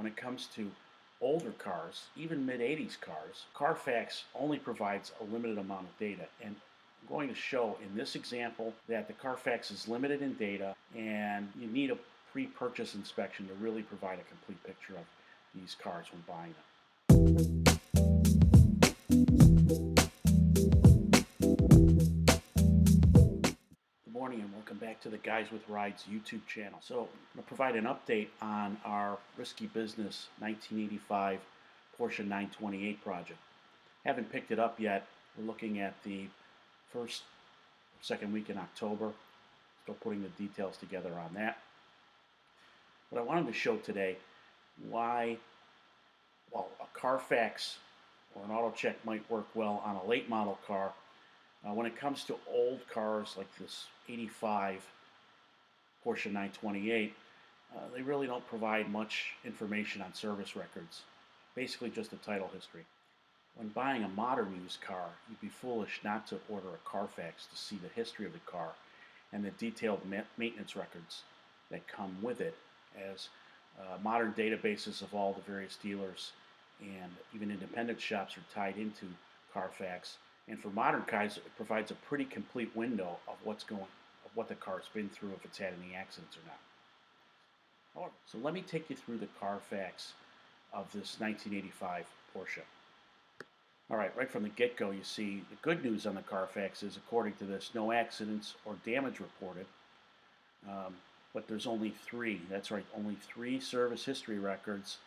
when it comes to older cars, even mid-'80s cars, CarFax only provides a limited amount of data. And I'm going to show in this example that the CarFax is limited in data and you need a pre-purchase inspection to really provide a complete picture of these cars when buying them. Good morning and welcome back to the Guys with Rides YouTube channel. So I'm going to provide an update on our risky business 1985 Porsche 928 project. Haven't picked it up yet. We're looking at the second week in October. Still putting the details together on that. But I wanted to show today why, well, a CarFax or an auto check might work well on a late model car. When it comes to old cars like this 85 Porsche 928, they really don't provide much information on service records. Basically just the title history. When buying a modern used car, you'd be foolish not to order a CarFax to see the history of the car and the detailed maintenance records that come with it, as modern databases of all the various dealers and even independent shops are tied into CarFax. And for modern cars, it provides a pretty complete window of what the car's been through, if it's had any accidents or not. So let me take you through the CarFax of this 1985 Porsche. All right from the get-go, you see the good news on the CarFax is, according to this, no accidents or damage reported. But there's only three. That's right, only 3 service history records,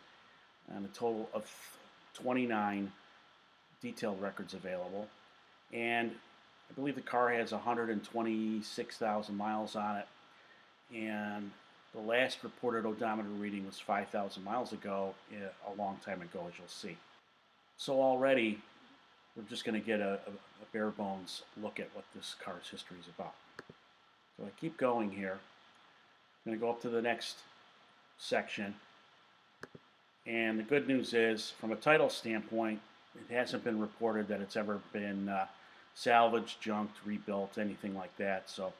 and a total of 29 detailed records available. And I believe the car has 126,000 miles on it, and the last reported odometer reading was 5,000 miles ago, a long time ago, as you'll see. So already, we're just going to get a bare bones look at what this car's history is about. So I keep going here. I'm going to go up to the next section. And the good news is, from a title standpoint, it hasn't been reported that it's ever been salvaged, junked, rebuilt, anything like that. So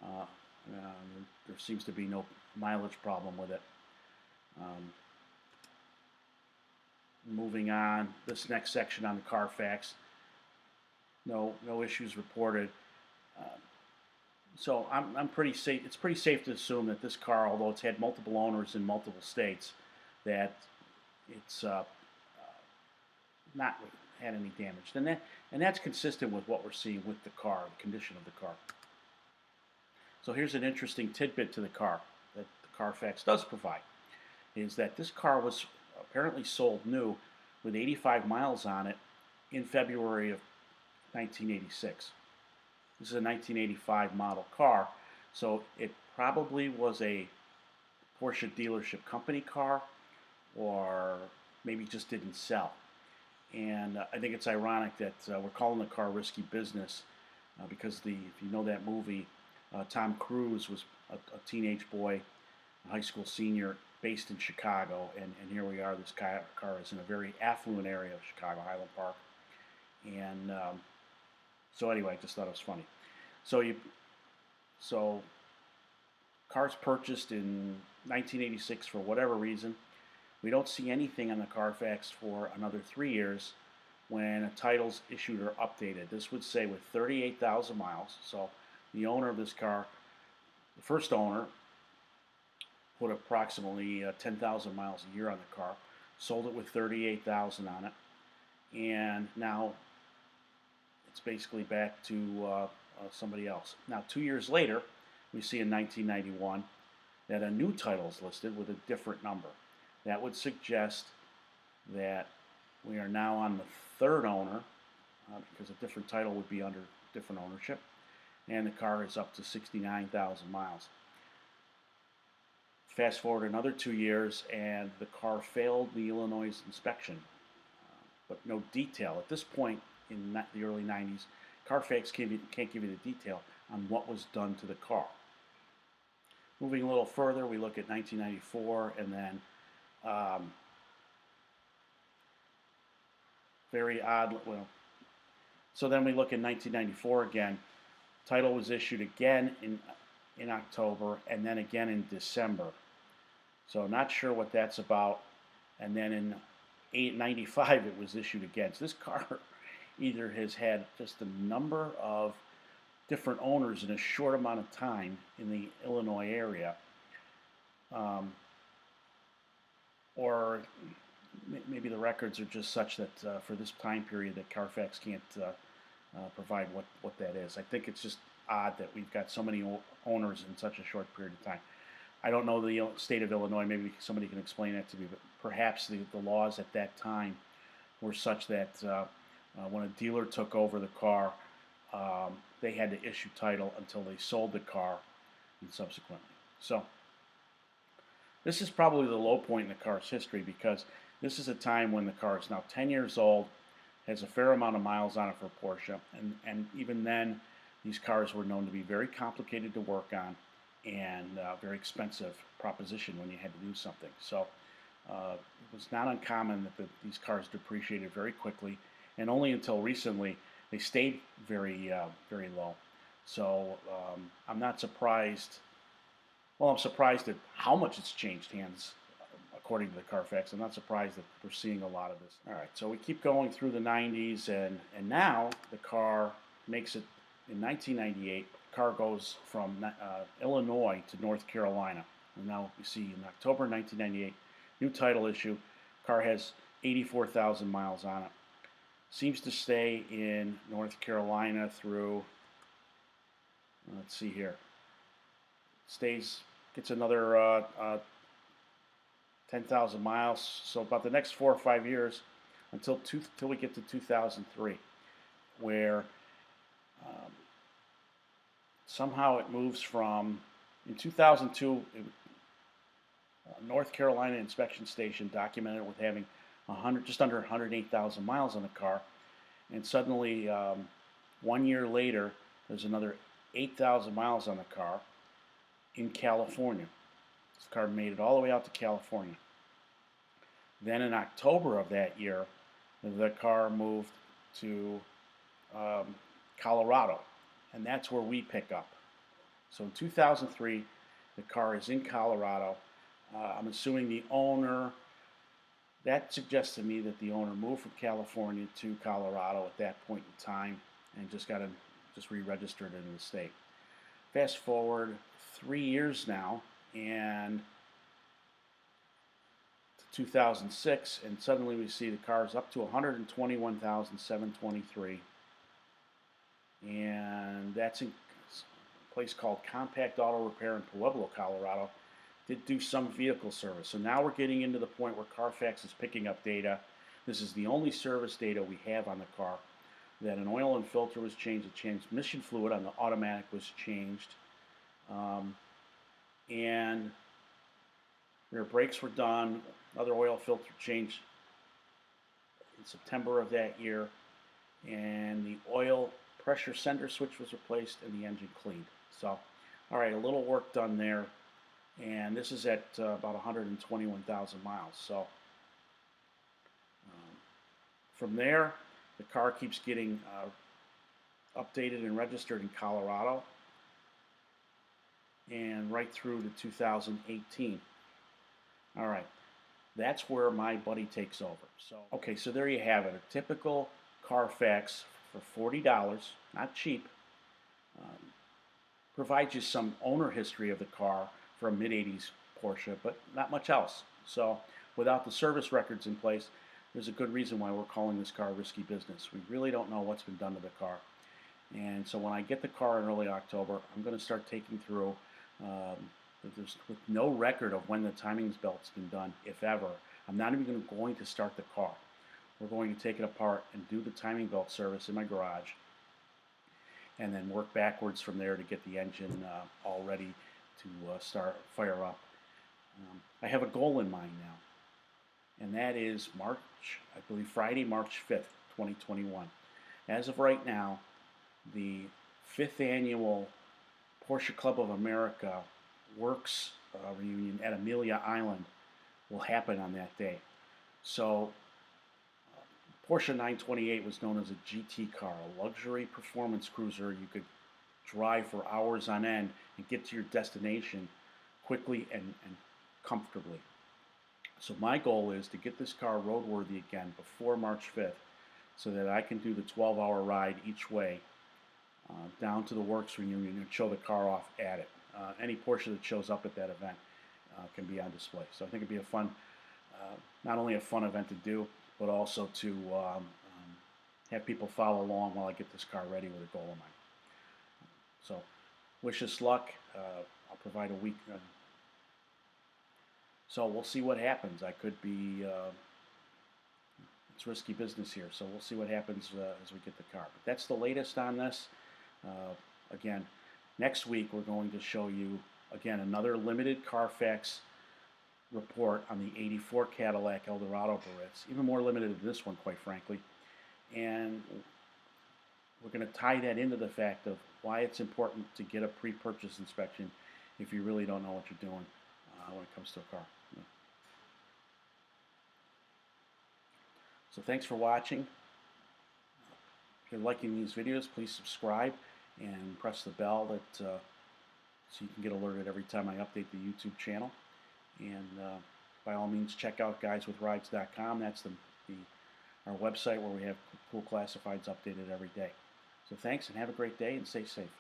there seems to be no mileage problem with it. Moving on, this next section on the CarFax, no issues reported. So I'm pretty safe. It's pretty safe to assume that this car, although it's had multiple owners in multiple states, that it's not had any damage. And that's consistent with what we're seeing with the car, the condition of the car. So here's an interesting tidbit to the car that the CarFax does provide, is that this car was apparently sold new with 85 miles on it in February of 1986. This is a 1985 model car, so it probably was a Porsche dealership company car, or maybe just didn't sell. And I think it's ironic that we're calling the car risky business because if you know that movie, Tom Cruise was a teenage boy, a high school senior, based in Chicago, and here we are. This car is in a very affluent area of Chicago, Highland Park. And so anyway, I just thought it was funny. So cars purchased in 1986 for whatever reason. We don't see anything on the CarFax for another 3 years when a title's issued or updated. This would say with 38,000 miles. So the owner of this car, the first owner, put approximately 10,000 miles a year on the car, sold it with 38,000 on it, and now it's basically back to somebody else. Now 2 years later, we see in 1991 that a new title is listed with a different number. That would suggest that we are now on the third owner, because a different title would be under different ownership, and the car is up to 69,000 miles. Fast forward another 2 years, and the car failed the Illinois inspection, but no detail. At this point in the early 90s, CarFax can't give you the detail on what was done to the car. Moving a little further, we look at 1994, and then very odd. Well, so then we look at 1994 again. Title was issued again in October, and then again in December. So not sure what that's about. and then in 95 it was issued again. So this car either has had just a number of different owners in a short amount of time in the Illinois area, um, or maybe the records are just such that for this time period that CarFax can't provide what that is. I think it's just odd that we've got so many owners in such a short period of time. I don't know the state of Illinois. Maybe somebody can explain that to me. But perhaps the laws at that time were such that when a dealer took over the car, they had to issue title until they sold the car and subsequently. So this is probably the low point in the car's history, because this is a time when the car is now 10 years old, has a fair amount of miles on it for Porsche, and even then these cars were known to be very complicated to work on and very expensive proposition when you had to do something. So it was not uncommon that these cars depreciated very quickly, and only until recently they stayed very low. So I'm not surprised. Well, I'm surprised at how much it's changed hands according to the CarFax. I'm not surprised that we're seeing a lot of this. All right, so we keep going through the 90s, and now the car makes it in 1998. The car goes from Illinois to North Carolina. And now we see in October 1998, new title issue. Car has 84,000 miles on it. Seems to stay in North Carolina through, let's see here, gets another 10,000 miles, so about the next 4 or 5 years until we get to 2003, where somehow it moves from, in 2002, North Carolina Inspection Station documented with having just under 108,000 miles on the car, and suddenly 1 year later there's another 8,000 miles on the car in California. This car made it all the way out to California. Then in October of that year, the car moved to Colorado, and that's where we pick up. So in 2003, the car is in Colorado. I'm assuming the owner, that suggests to me that the owner moved from California to Colorado at that point in time and just re-registered in the state. Fast forward 3 years now, and 2006, and suddenly we see the car's up to 121,723, and that's in a place called Compact Auto Repair in Pueblo, Colorado. Did do some vehicle service. So now we're getting into the point where CarFax is picking up data. This is the only service data we have on the car, that an oil and filter was changed, the transmission fluid on the automatic was changed, and rear brakes were done, another oil filter change in September of that year, and the oil pressure sender switch was replaced and the engine cleaned. So, all right, a little work done there, and this is at about 121,000 miles. So, from there, the car keeps getting updated and registered in Colorado, and right through to 2018. All right, that's where my buddy takes over. So, okay, so there you have it. A typical CarFax for $40, not cheap. Provides you some owner history of the car for a mid-'80s Porsche, but not much else. So, without the service records in place, there's a good reason why we're calling this car risky business. We really don't know what's been done to the car. And so when I get the car in early October, I'm going to start taking through, with no record of when the timing belt's been done, if ever. I'm not even going to start the car. We're going to take it apart and do the timing belt service in my garage, and then work backwards from there to get the engine all ready to fire up. I have a goal in mind now, and that is I believe Friday, March 5th, 2021. As of right now, the 5th annual Porsche Club of America Works reunion at Amelia Island will happen on that day. So Porsche 928 was known as a GT car, a luxury performance cruiser you could drive for hours on end and get to your destination quickly and comfortably. So my goal is to get this car roadworthy again before March 5th so that I can do the 12-hour ride each way down to the Works reunion and show the car off at it. Any Porsche that shows up at that event can be on display. So I think it'd be a fun, not only a fun event to do, but also to have people follow along while I get this car ready with a goal of mine. So wish us luck. I'll provide a week. So we'll see what happens. I could be, it's risky business here, so we'll see what happens as we get the car. But that's the latest on this. Again, next week we're going to show you, again, another limited CarFax report on the 84 Cadillac Eldorado Barrettes, even more limited than this one, quite frankly. And we're going to tie that into the fact of why it's important to get a pre-purchase inspection if you really don't know what you're doing when it comes to a car. So thanks for watching. If you're liking these videos, please subscribe and press the bell so you can get alerted every time I update the YouTube channel. And by all means, check out guyswithrides.com. That's our website where we have cool classifieds updated every day. So thanks, and have a great day, and stay safe.